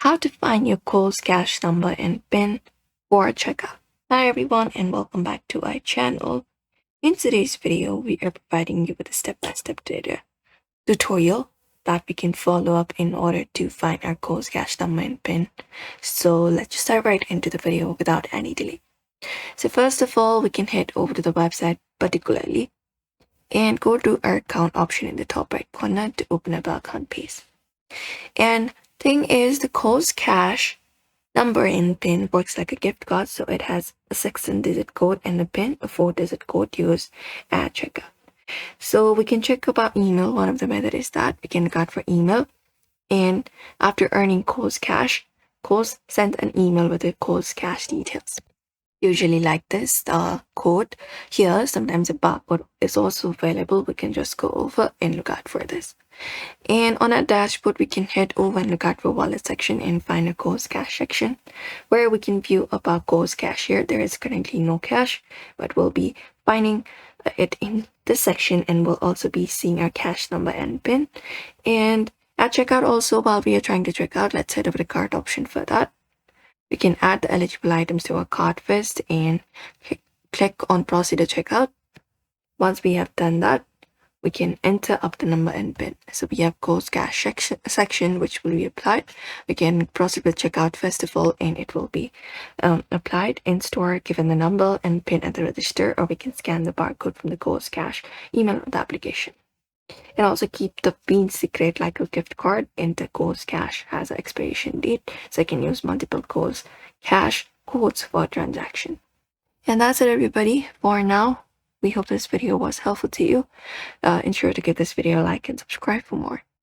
How to find your Kohl's cash number and PIN for checkout. Hi everyone and welcome back to our channel. In today's video, we are providing you with a step-by-step data tutorial that we can follow up in order to find our Kohl's cash number and PIN. So let's just dive right into the video without any delay. So first of all, we can head over to the website particularly and go to our account option in the top right corner to open up our account page. And thing is, the Kohl's cash number and PIN works like a gift card, so it has a 16-digit code and a PIN, a 4-digit code used at checkout. So we can check about email. One of the methods is that we can look out for email, and after earning Kohl's cash, Kohl's sent an email with the Kohl's cash details. Usually like this, the code here, sometimes a barcode is also available. We can just go over and look out for this. And on our dashboard, we can head over and look out for wallet section and find a Kohl's cash section where we can view about Kohl's cash here. There is currently no cash, but we'll be finding it in this section, and we'll also be seeing our cash number and PIN. And at checkout also, while we are trying to check out, let's head over the cart option for that. We can add the eligible items to our cart first and click on proceed to checkout. Once we have done that, we can enter up the number and PIN. So we have Kohl's cash section which will be applied. We can proceed with checkout first of all, and it will be applied in store given the number and PIN at the register, or we can scan the barcode from the Kohl's cash email of the application. And also keep the PIN secret like a gift card, and the Kohl's cash has an expiration date, so I can use multiple Kohl's cash codes for a transaction. And that's it everybody for now. We hope this video was helpful to you. Ensure to give this video a like and subscribe for more.